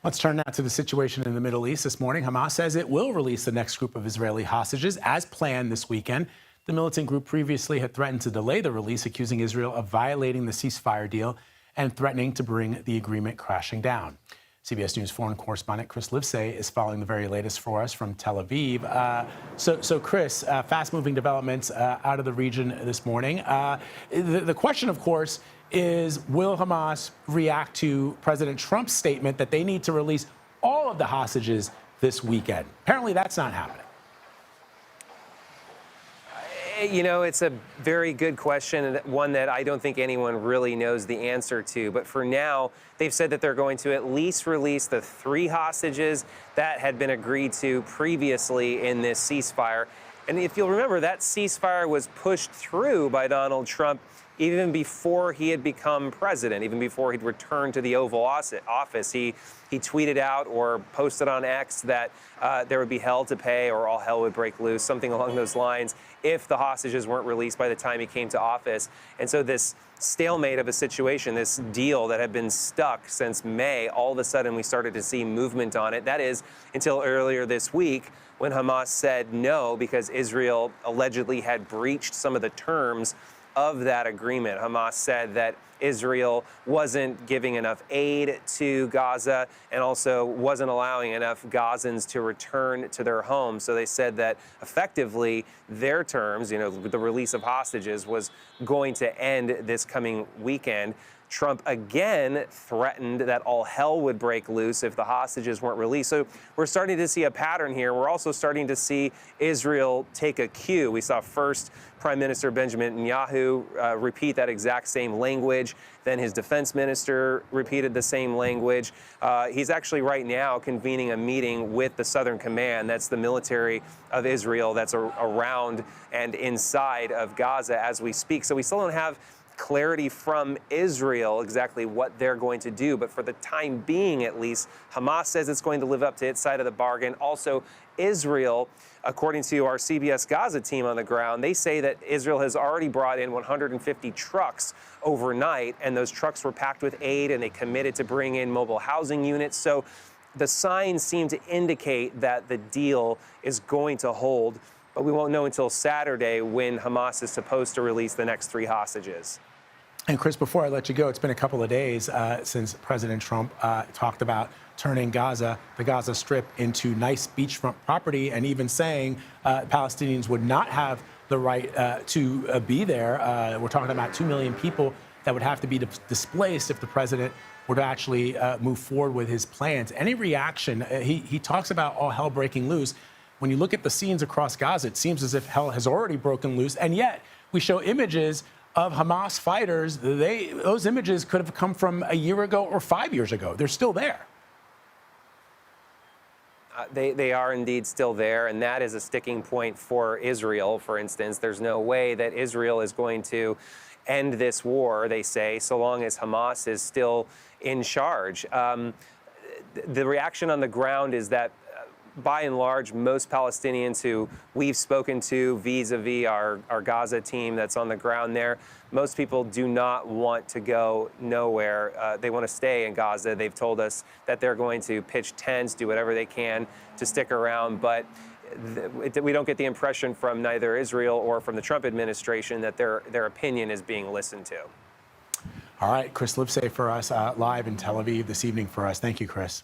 Let's turn now to the situation in the Middle East this morning. Hamas says it will release the next group of Israeli hostages as planned this weekend. The militant group previously had threatened to delay the release, accusing Israel of violating the ceasefire deal and threatening to bring the agreement crashing down. CBS News foreign correspondent Chris Livesay is following the very latest for us from Tel Aviv. So Chris, fast-moving developments out of the region this morning. The question, of course, is will Hamas react to President Trump's statement that they need to release all of the hostages this weekend? Apparently, that's not happening. You know, it's a very good question, and one that I don't think anyone really knows the answer to. But for now, they've said that they're going to at least release the 3 hostages that had been agreed to previously in this ceasefire. And if you'll remember, that ceasefire was pushed through by Donald Trump even before he had become president, even before he'd returned to the Oval Office. He tweeted out or posted on X that there would be hell to pay or all hell would break loose, something along those lines, if the hostages weren't released by the time he came to office. And so this stalemate of a situation, this deal that had been stuck since May, all of a sudden we started to see movement on it. That is until earlier this week when Hamas said no because Israel allegedly had breached some of the terms of that agreement. Hamas said that Israel wasn't giving enough aid to Gaza and also wasn't allowing enough Gazans to return to their homes. So they said that effectively their terms, the release of hostages was going to end this coming weekend. Trump again threatened that all hell would break loose if the hostages weren't released. So we're starting to see a pattern here. We're also starting to see Israel take a cue. We saw first Prime Minister Benjamin Netanyahu repeat that exact same language. Then his defense minister repeated the same language. He's actually right now convening a meeting with the Southern Command. That's the military of Israel that's around and inside of Gaza as we speak. So we still don't have clarity from Israel exactly what they're going to do. But for the time being, at least, Hamas says it's going to live up to its side of the bargain. Also, Israel, according to our CBS Gaza team on the ground, they say that Israel has already brought in 150 trucks overnight, and those trucks were packed with aid, and they committed to bring in mobile housing units. So the signs seem to indicate that the deal is going to hold, but we won't know until Saturday when Hamas is supposed to release the next 3 hostages. And Chris, before I let you go, it's been a couple of days since President Trump talked about turning the Gaza Strip into nice beachfront property, and even saying Palestinians would not have the right to be there. We're talking about 2 million people that would have to be displaced if the president were to actually move forward with his plans. Any reaction? He talks about all hell breaking loose. When you look at the scenes across Gaza, it seems as if hell has already broken loose, and yet we show images of Hamas fighters. Those images could have come from a year ago or 5 years ago. They're still there. They are indeed still there, and that is a sticking point for Israel, for instance. There's no way that Israel is going to end this war, they say, so long as Hamas is still in charge. The reaction on the ground is that by and large, most Palestinians who we've spoken to vis-a-vis our Gaza team that's on the ground there, most people do not want to go nowhere. They want to stay in Gaza. They've told us that they're going to pitch tents, do whatever they can to stick around. But we don't get the impression from neither Israel or from the Trump administration that their opinion is being listened to. All right, Chris Livesay for us live in Tel Aviv this evening for us. Thank you, Chris.